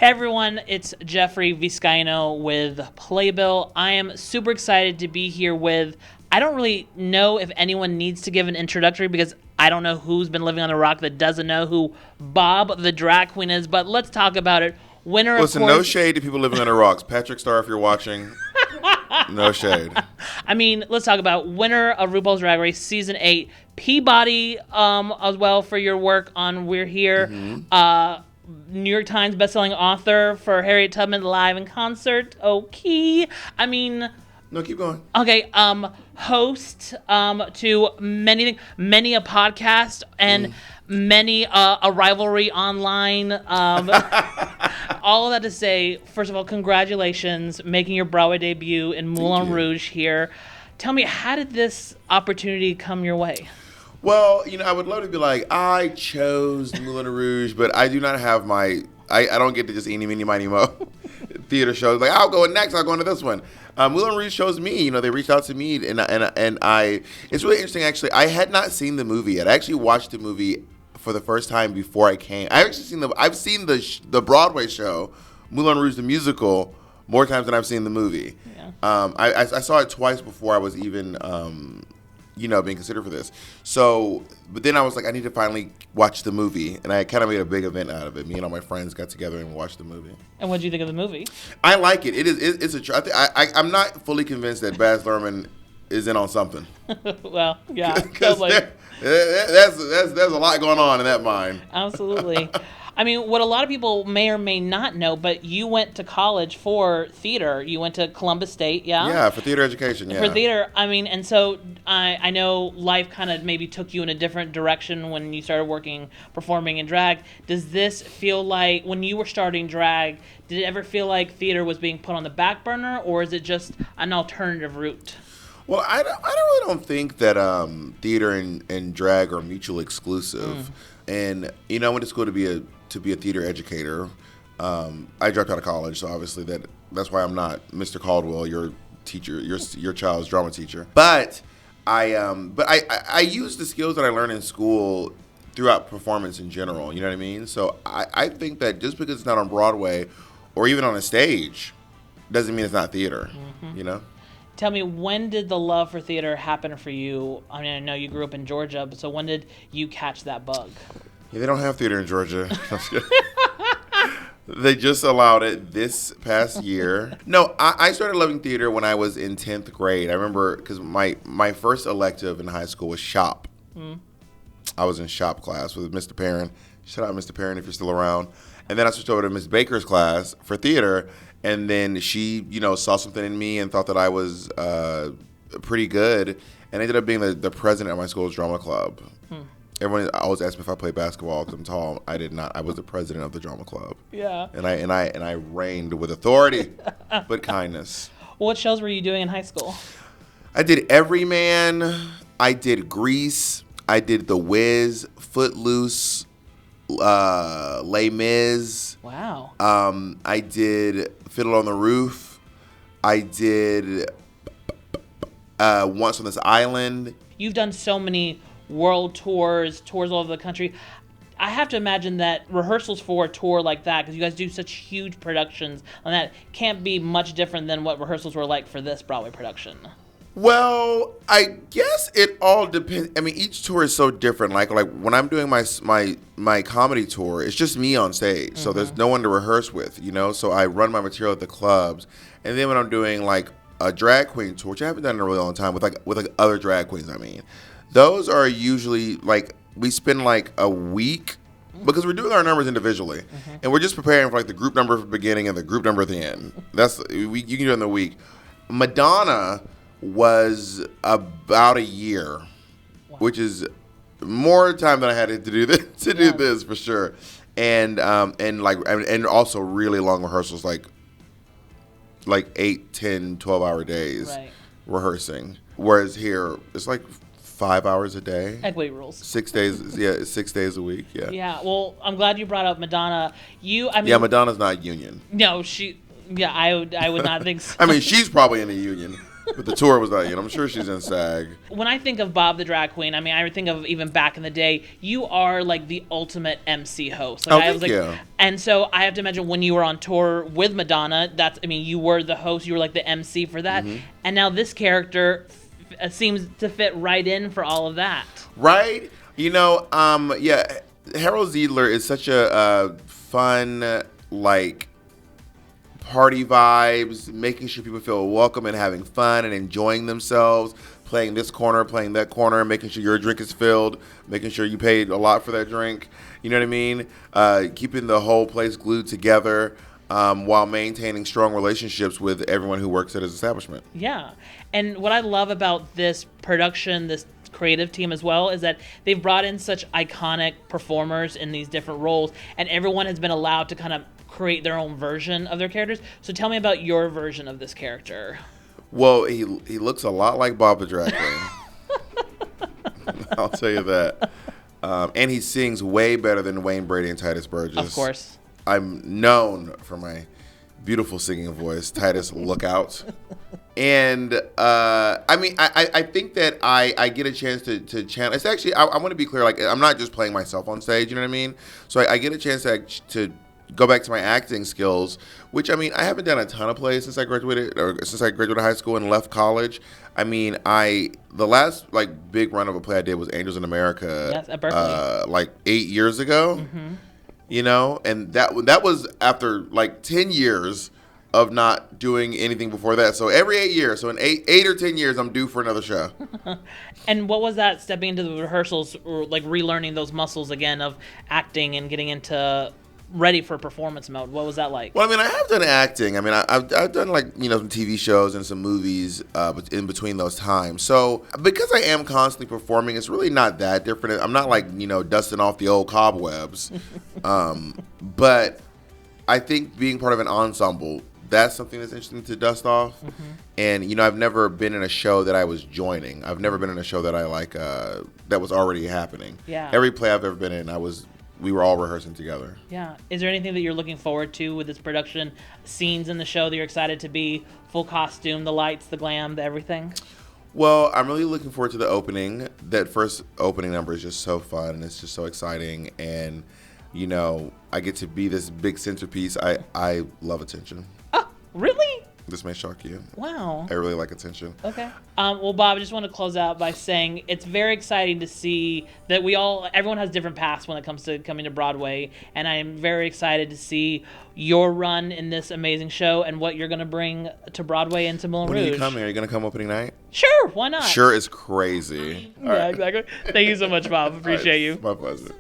Hey everyone, it's Jeffrey Vizcaíno with Playbill. I am super excited to be here with, I don't really know if anyone needs to give an introductory because I don't know who's been living on the rock that doesn't know who Bob the drag queen is, but let's talk about it. Winner, Listen, of course, no shade to people living under rocks. Patrick Star, if you're watching, no shade. I mean, let's talk about winner of RuPaul's Drag Race Season 8, Peabody as well for your work on We're Here. New York Times bestselling author for Harriet Tubman Live in Concert. Okay. I mean... No, keep going. Okay, host to many a podcast and many a rivalry online. All of that to say, first of all, congratulations making your Broadway debut in Moulin Rouge here. Tell me, how did this opportunity come your way? Well, I would love to be like, I chose Moulin Rouge, but I do not have I don't get to just eeny, meeny, miny, mo theater shows. Like, I'll go next, I'll go into this one. Moulin Rouge chose me. They reached out to me, and it's really interesting, actually. I had not seen the movie yet. I actually watched the movie for the first time before I came. I've seen the Broadway show, Moulin Rouge the musical, more times than I've seen the movie. Yeah. I saw it twice before I was even being considered for this. So, but then I was like, I need to finally watch the movie, and I kind of made a big event out of it. Me and all my friends got together and watched the movie. And what did you think of the movie? I like it. I'm not fully convinced that Baz Luhrmann is in on something. Well, yeah, totally. There's a lot going on in that mind. Absolutely. I mean, what a lot of people may or may not know, but you went to college for theater. You went to Columbus State, yeah? Yeah, for theater education, yeah. For theater, I mean, and so I know life kind of maybe took you in a different direction when you started performing in drag. Does this feel like, when you were starting drag, did it ever feel like theater was being put on the back burner, or is it just an alternative route? Well, I really don't think that theater and drag are mutually exclusive. And I went to school to be a theater educator. I dropped out of college, so obviously that's why I'm not Mr. Caldwell, your teacher, your child's drama teacher. But I use the skills that I learned in school throughout performance in general. You know what I mean? So I think that just because it's not on Broadway or even on a stage doesn't mean it's not theater. Tell me, when did the love for theater happen for you? I mean, I know you grew up in Georgia, but so when did you catch that bug? Yeah, they don't have theater in Georgia. They just allowed it this past year. No, I started loving theater when I was in 10th grade. I remember because my first elective in high school was shop. I was in shop class with Mr. Perrin. Shout out Mr. Perrin if you're still around. And then I switched over to Miss Baker's class for theater. And then she, saw something in me and thought that I was pretty good, and ended up being the president of my school's drama club. Everyone always asked me if I played basketball because I'm tall. I did not. I was the president of the drama club. Yeah. And I reigned with authority, but kindness. Well, what shows were you doing in high school? I did Everyman. I did Grease. I did The Wiz, Footloose, Les Mis. Wow. I did Fiddle on the Roof. I did Once on This Island. You've done so many world tours all over the country. I have to imagine that rehearsals for a tour like that, because you guys do such huge productions on that, can't be much different than what rehearsals were like for this Broadway production. Well, I guess it all depends. I mean, each tour is so different. Like when I'm doing my comedy tour, it's just me on stage. So there's no one to rehearse with, So I run my material at the clubs. And then when I'm doing like a drag queen tour, which I haven't done in a really long time, with other drag queens, those are usually like we spend like a week because we're doing our numbers individually, and we're just preparing for like the group number at the beginning and the group number at the end. You can do it in the week. Madonna was about a year, which is more time than I had to do this do this for sure, and also really long rehearsals, like 8, 10, 12-hour days rehearsing. Whereas here it's like 5 hours a day. Equity rules. 6 days, 6 days a week. Yeah. Yeah. Well, I'm glad you brought up Madonna. Madonna's not union. No, she. Yeah, I would not think so. She's probably in the union. But the tour was like, I'm sure she's in SAG. When I think of Bob the Drag Queen, I mean, I think of even back in the day, you are like the ultimate MC host. Like, Thank you. And so I have to imagine when you were on tour with Madonna, you were the host, you were like the MC for that. Mm-hmm. And now this character seems to fit right in for all of that. Right? Harold Zidler is such a fun, like, party vibes, making sure people feel welcome and having fun and enjoying themselves, playing this corner, playing that corner, making sure your drink is filled, making sure you paid a lot for that drink. You know what I mean? Keeping the whole place glued together while maintaining strong relationships with everyone who works at his establishment. Yeah. And what I love about this production, this creative team as well, is that they've brought in such iconic performers in these different roles, and everyone has been allowed to kind of create their own version of their characters. So tell me about your version of this character. Well, he looks a lot like Bob the Drag Queen. I'll tell you that. And he sings way better than Wayne Brady and Titus Burgess. Of course. I'm known for my beautiful singing voice. Titus, look out. And I think that I get a chance to channel. It's actually, I want to be clear, like, I'm not just playing myself on stage, you know what I mean? So I get a chance to go back to my acting skills, which, I haven't done a ton of plays since I graduated high school and left college. The last, like, big run of a play I did was Angels in America. Yes, at Berkeley. Like 8 years ago. Mm-hmm. And that was after, like, 10 years of not doing anything before that. So every 8 years, so in 8 or 10 years, I'm due for another show. And what was that, stepping into the rehearsals, or like relearning those muscles again of acting and getting into ready for performance mode? What was that like? Well, I have done acting. I've done, like, some TV shows and some movies in between those times. So because I am constantly performing, it's really not that different. I'm not, like, dusting off the old cobwebs. But I think being part of an ensemble, that's something that's interesting to dust off. Mm-hmm. And, I've never been in a show that I was joining. I've never been in a show that I like that was already happening. Yeah. Every play I've ever been in, we were all rehearsing together. Yeah. Is there anything that you're looking forward to with this production? Scenes in the show that you're excited to be? Full costume, the lights, the glam, the everything? Well, I'm really looking forward to the opening. That first opening number is just so fun, and it's just so exciting. And, I get to be this big centerpiece. I love attention. Oh, really? This may shock you. Wow. I really like attention. Okay. Well, Bob, I just want to close out by saying it's very exciting to see that everyone has different paths when it comes to coming to Broadway, and I am very excited to see your run in this amazing show and what you're going to bring to Broadway and to Moulin Rouge. When are you coming? Are you going to come opening night? Sure, why not? Sure is crazy. Yeah, exactly. Thank you so much, Bob. Appreciate you. My pleasure.